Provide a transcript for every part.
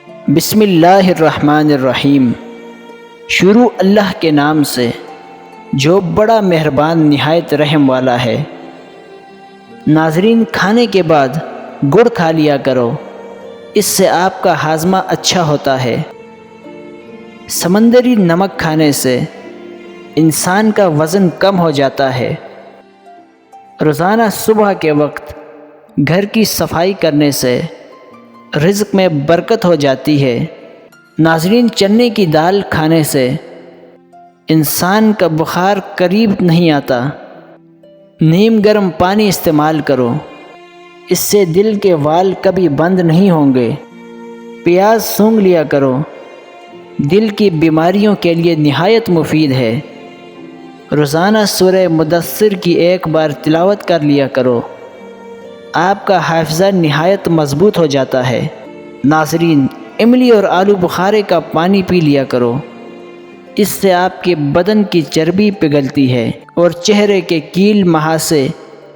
بسم اللہ الرحمن الرحیم۔ شروع اللہ کے نام سے جو بڑا مہربان نہایت رحم والا ہے۔ ناظرین، کھانے کے بعد گڑ کھا لیا کرو، اس سے آپ کا ہاضمہ اچھا ہوتا ہے۔ سمندری نمک کھانے سے انسان کا وزن کم ہو جاتا ہے۔ روزانہ صبح کے وقت گھر کی صفائی کرنے سے رزق میں برکت ہو جاتی ہے۔ ناظرین، چنے کی دال کھانے سے انسان کا بخار قریب نہیں آتا۔ نیم گرم پانی استعمال کرو، اس سے دل کے وال کبھی بند نہیں ہوں گے۔ پیاز سونگھ لیا کرو، دل کی بیماریوں کے لیے نہایت مفید ہے۔ روزانہ سورہ مدثر کی ایک بار تلاوت کر لیا کرو، آپ کا حافظہ نہایت مضبوط ہو جاتا ہے۔ ناظرین، املی اور آلو بخارے کا پانی پی لیا کرو، اس سے آپ کے بدن کی چربی پگھلتی ہے اور چہرے کے کیل مہاسے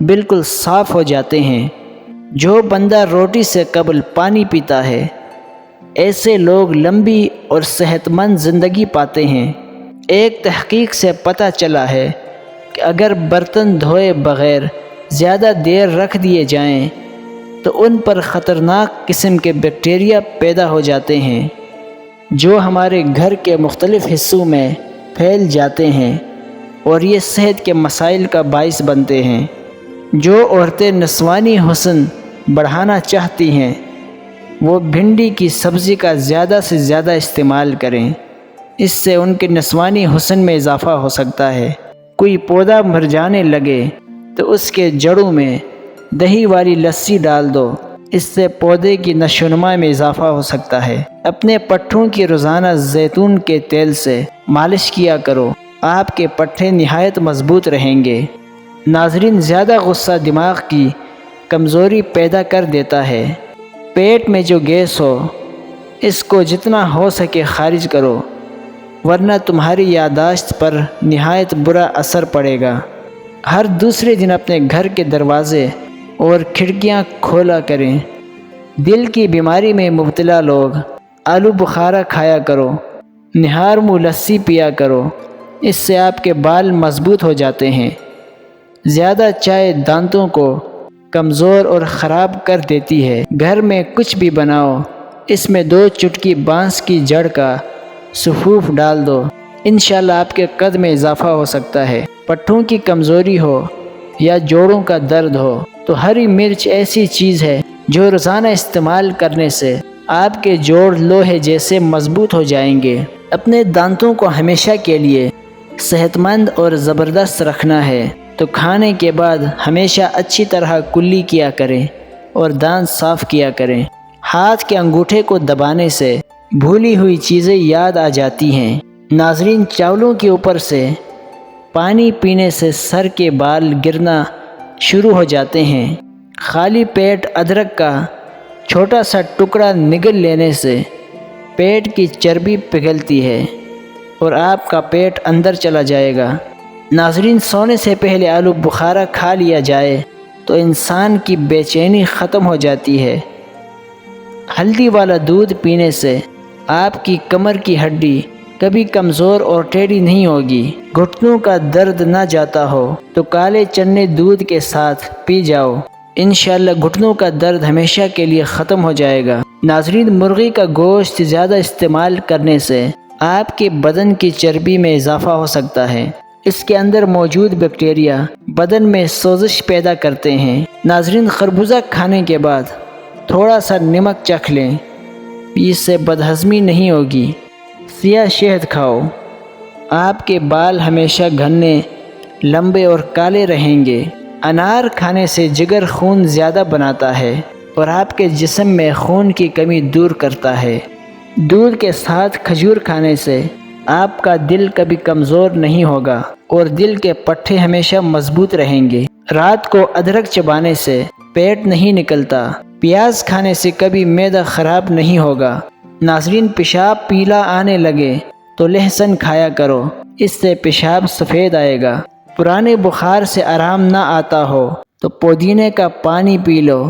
بالکل صاف ہو جاتے ہیں۔ جو بندہ روٹی سے قبل پانی پیتا ہے، ایسے لوگ لمبی اور صحت مند زندگی پاتے ہیں۔ ایک تحقیق سے پتہ چلا ہے کہ اگر برتن دھوئے بغیر زیادہ دیر رکھ دیے جائیں تو ان پر خطرناک قسم کے بیکٹیریا پیدا ہو جاتے ہیں، جو ہمارے گھر کے مختلف حصوں میں پھیل جاتے ہیں اور یہ صحت کے مسائل کا باعث بنتے ہیں۔ جو عورتیں نسوانی حسن بڑھانا چاہتی ہیں، وہ بھنڈی کی سبزی کا زیادہ سے زیادہ استعمال کریں، اس سے ان کے نسوانی حسن میں اضافہ ہو سکتا ہے۔ کوئی پودا مرجھانے لگے تو اس کے جڑوں میں دہی والی لسی ڈال دو، اس سے پودے کی نشو و نما میں اضافہ ہو سکتا ہے۔ اپنے پٹھوں کی روزانہ زیتون کے تیل سے مالش کیا کرو، آپ کے پٹھے نہایت مضبوط رہیں گے۔ ناظرین، زیادہ غصہ دماغ کی کمزوری پیدا کر دیتا ہے۔ پیٹ میں جو گیس ہو، اس کو جتنا ہو سکے خارج کرو، ورنہ تمہاری یادداشت پر نہایت برا اثر پڑے گا۔ ہر دوسرے دن اپنے گھر کے دروازے اور کھڑکیاں کھولا کریں۔ دل کی بیماری میں مبتلا لوگ آلو بخارا کھایا کرو، نہار منہ لسی پیا کرو، اس سے آپ کے بال مضبوط ہو جاتے ہیں۔ زیادہ چائے دانتوں کو کمزور اور خراب کر دیتی ہے۔ گھر میں کچھ بھی بناؤ، اس میں 2 چٹکی بانس کی جڑ کا سفوف ڈال دو، انشاءاللہ آپ کے قد میں اضافہ ہو سکتا ہے۔ پٹھوں کی کمزوری ہو یا جوڑوں کا درد ہو تو ہری مرچ ایسی چیز ہے جو روزانہ استعمال کرنے سے آپ کے جوڑ لوہے جیسے مضبوط ہو جائیں گے۔ اپنے دانتوں کو ہمیشہ کے لیے صحت مند اور زبردست رکھنا ہے تو کھانے کے بعد ہمیشہ اچھی طرح کلی کیا کریں اور دانت صاف کیا کریں۔ ہاتھ کے انگوٹھے کو دبانے سے بھولی ہوئی چیزیں یاد آ جاتی ہیں۔ ناظرین، چاولوں کے اوپر سے پانی پینے سے سر کے بال گرنا شروع ہو جاتے ہیں۔ خالی پیٹ ادرک کا چھوٹا سا ٹکڑا نگل لینے سے پیٹ کی چربی پگھلتی ہے اور آپ کا پیٹ اندر چلا جائے گا۔ ناظرین، سونے سے پہلے آلو بخارا کھا لیا جائے تو انسان کی بے چینی ختم ہو جاتی ہے۔ ہلدی والا دودھ پینے سے آپ کی کمر کی ہڈی کبھی کمزور اور ٹیڑھی نہیں ہوگی۔ گھٹنوں کا درد نہ جاتا ہو تو کالے چنے دودھ کے ساتھ پی جاؤ، انشاءاللہ گھٹنوں کا درد ہمیشہ کے لیے ختم ہو جائے گا۔ ناظرین، مرغی کا گوشت زیادہ استعمال کرنے سے آپ کے بدن کی چربی میں اضافہ ہو سکتا ہے۔ اس کے اندر موجود بیکٹیریا بدن میں سوزش پیدا کرتے ہیں۔ ناظرین، خربوزہ کھانے کے بعد تھوڑا سا نمک چکھ لیں، اس سے بدہضمی نہیں ہوگی۔ سیاہ شہد کھاؤ، آپ کے بال ہمیشہ گھنے، لمبے اور کالے رہیں گے۔ انار کھانے سے جگر خون زیادہ بناتا ہے اور آپ کے جسم میں خون کی کمی دور کرتا ہے۔ دودھ کے ساتھ کھجور کھانے سے آپ کا دل کبھی کمزور نہیں ہوگا اور دل کے پٹھے ہمیشہ مضبوط رہیں گے۔ رات کو ادرک چبانے سے پیٹ نہیں نکلتا۔ پیاز کھانے سے کبھی معدہ خراب نہیں ہوگا۔ ناظرین، پیشاب پیلا آنے لگے تو لہسن کھایا کرو، اس سے پیشاب سفید آئے گا۔ پرانے بخار سے آرام نہ آتا ہو تو پودینے کا پانی پی لو،